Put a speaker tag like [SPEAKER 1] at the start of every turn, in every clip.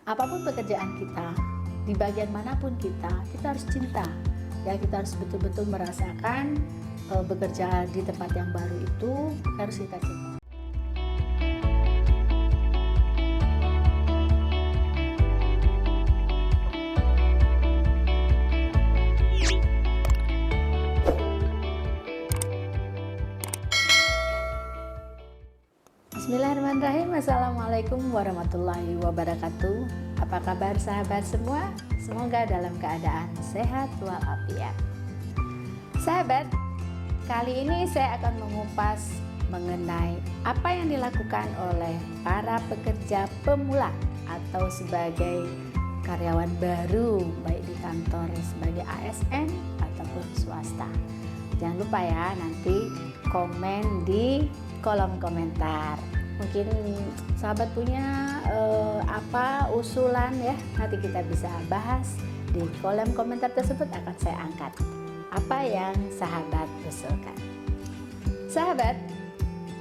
[SPEAKER 1] Apapun pekerjaan kita, di bagian manapun kita harus cinta. Ya, kita harus betul-betul merasakan bekerja di tempat yang baru itu harus kita cinta. Bismillahirrahmanirrahim. Assalamualaikum warahmatullahi wabarakatuh. Apa kabar sahabat semua? Semoga dalam keadaan sehat walafiat. Sahabat, kali ini saya akan mengupas mengenai apa yang dilakukan oleh para pekerja pemula atau sebagai karyawan baru, baik di kantor sebagai ASN ataupun swasta. Jangan lupa ya, nanti komen di kolom komentar. Mungkin sahabat punya apa usulan ya, nanti kita bisa bahas di kolom komentar tersebut, akan saya angkat apa yang sahabat usulkan. Sahabat,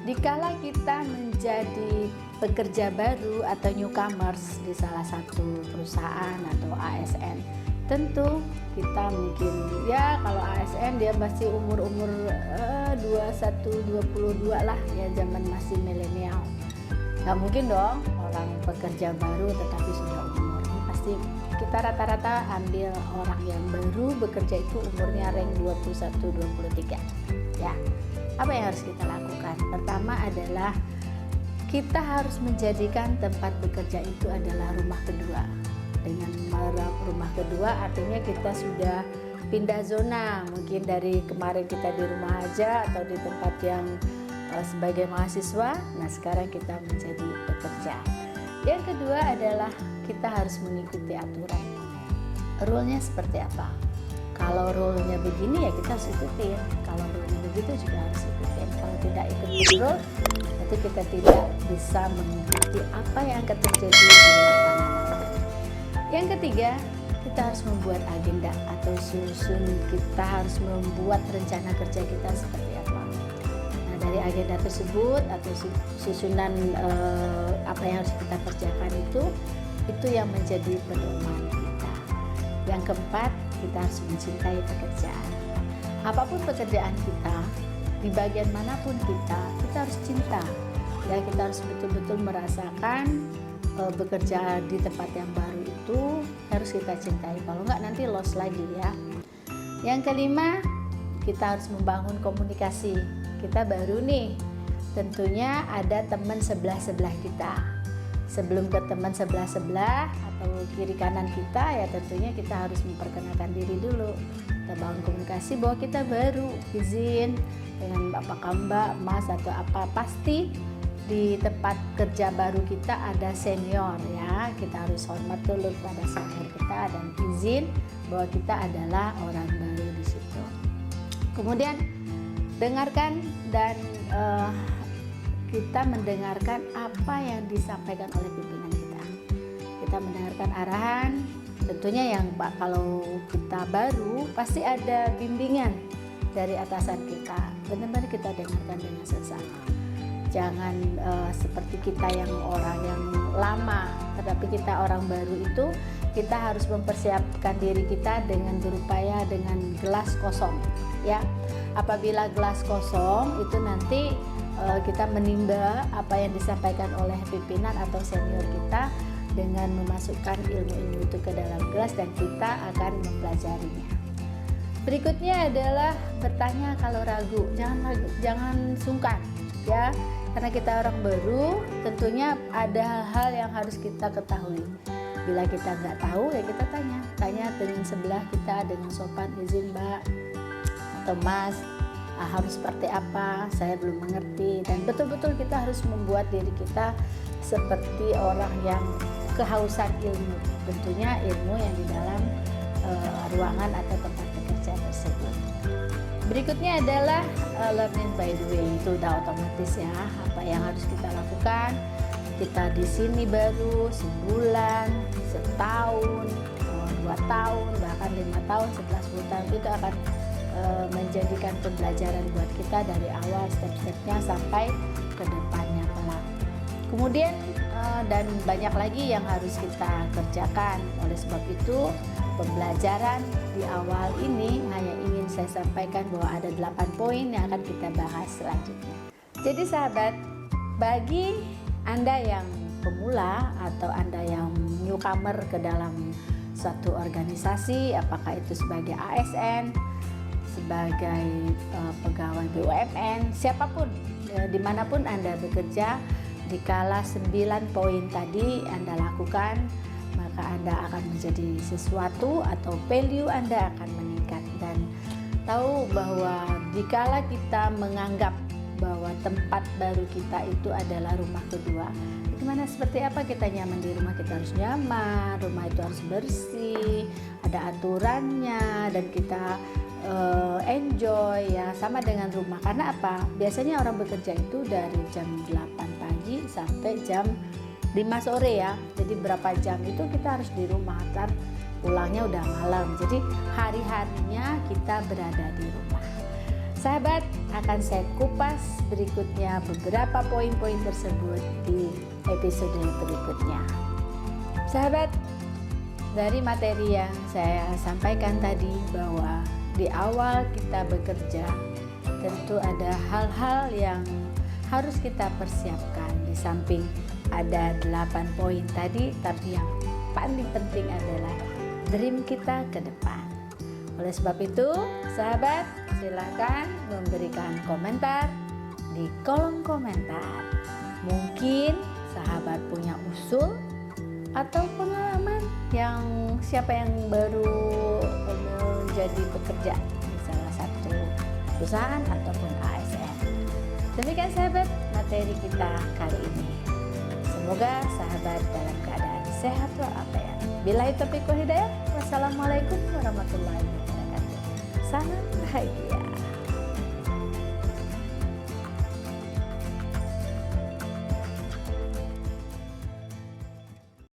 [SPEAKER 1] dikala kita menjadi pekerja baru atau newcomers di salah satu perusahaan atau ASN, tentu kita mungkin ya, kalau ASN dia masih umur 21-22 lah ya, zaman masih milenial. Nggak mungkin dong orang pekerja baru tetapi sudah umur. Ini pasti kita rata-rata ambil orang yang baru bekerja itu umurnya rank 21-23 ya. Apa yang harus kita lakukan? Pertama adalah kita harus menjadikan tempat bekerja itu adalah rumah kedua. Dengan rumah kedua artinya kita sudah pindah zona, mungkin dari kemarin kita di rumah aja atau di tempat yang sebagai mahasiswa. Nah, sekarang kita menjadi pekerja. Yang kedua adalah kita harus mengikuti aturan. Rule-nya seperti apa? Kalau rule-nya begini ya kita harus ikutin. Kalau rule-nya begitu juga harus ikutin. Kalau tidak ikuti rule, berarti kita tidak bisa mengikuti apa yang akan terjadi di lapangan. Yang ketiga, kita harus membuat agenda atau kita harus membuat rencana kerja kita seperti apa. Nah, dari agenda tersebut atau susunan apa yang harus kita kerjakan itu yang menjadi pedoman kita. Yang keempat, kita harus mencintai pekerjaan. Apapun pekerjaan kita, di bagian manapun kita harus cinta. Ya, kita harus betul-betul merasakan bekerja di tempat yang baru itu harus kita cintai, kalau enggak nanti loss lagi ya. Yang kelima, kita harus membangun komunikasi. Kita baru nih, tentunya ada teman sebelah kita. Sebelum ke teman sebelah atau kiri kanan kita ya, tentunya kita harus memperkenalkan diri dulu. Kita bangun komunikasi bahwa kita baru, izin dengan apakah Mbak, Mas atau apa. Pasti di tempat kerja baru kita ada senior ya, kita harus hormat dulu kepada senior kita dan izin bahwa kita adalah orang baru di situ. Kemudian dengarkan dan kita mendengarkan apa yang disampaikan oleh pimpinan kita. Kita mendengarkan arahan, tentunya yang kalau kita baru pasti ada bimbingan dari atasan kita. Benar-benar kita dengarkan dengan seksama. Jangan seperti kita yang orang yang lama, tetapi kita orang baru itu kita harus mempersiapkan diri kita dengan berupaya dengan gelas kosong ya. Apabila gelas kosong itu nanti kita menimba apa yang disampaikan oleh pimpinan atau senior kita dengan memasukkan ilmu-ilmu itu ke dalam gelas dan kita akan mempelajarinya. Berikutnya adalah bertanya kalau ragu, jangan sungkan ya. Karena kita orang baru, tentunya ada hal-hal yang harus kita ketahui. Bila kita nggak tahu, ya kita tanya dengan sebelah kita dengan sopan, izin Mbak atau Mas, harus seperti apa? Saya belum mengerti. Dan betul-betul kita harus membuat diri kita seperti orang yang kehausan ilmu. Tentunya ilmu yang di dalam ruangan atau tempat bekerja tersebut. Berikutnya adalah learning by doing, itu udah otomatis ya. Apa yang harus kita lakukan? Kita di sini baru sebulan, setahun, 2 tahun, bahkan 5 tahun, 10 tahun itu akan menjadikan pembelajaran buat kita dari awal step-stepnya sampai ke depannya kelak. Kemudian dan banyak lagi yang harus kita kerjakan. Oleh sebab itu, pembelajaran di awal ini hanya ingin saya sampaikan bahwa ada 8 poin yang akan kita bahas selanjutnya. Jadi sahabat, bagi Anda yang pemula atau Anda yang newcomer ke dalam suatu organisasi, apakah itu sebagai ASN, sebagai pegawai BUMN, siapapun, dimanapun Anda bekerja, dikala 9 poin tadi Anda lakukan, maka Anda akan menjadi sesuatu atau value Anda akan meningkat. Dan tahu bahwa dikala kita menganggap bahwa tempat baru kita itu adalah rumah kedua, gimana seperti apa kita nyaman di rumah, kita harus nyaman, rumah itu harus bersih, ada aturannya, dan kita enjoy ya, sama dengan rumah. Karena apa? Biasanya orang bekerja itu dari jam 8 pagi sampai jam 5 sore ya. Jadi berapa jam itu kita harus di rumah, ntar pulangnya udah malam. Jadi hari-harinya kita berada di rumah. Sahabat, akan saya kupas berikutnya beberapa poin-poin tersebut di episode berikutnya. Sahabat, dari materi yang saya sampaikan tadi bahwa di awal kita bekerja tentu ada hal-hal yang harus kita persiapkan. Di samping ada 8 poin tadi, tapi yang paling penting adalah dream kita ke depan. Oleh sebab itu, sahabat, silakan memberikan komentar di kolom komentar. Mungkin sahabat punya usul atau pengalaman yang siapa yang baru menjadi pekerja di salah satu perusahaan ataupun ASN. Demikian sahabat, materi kita kali ini. Semoga sahabat dalam keadaan sehat walafiat. Billahi taufiq wal hidayah. Wassalamualaikum warahmatullahi wabarakatuh. Salam bahagia.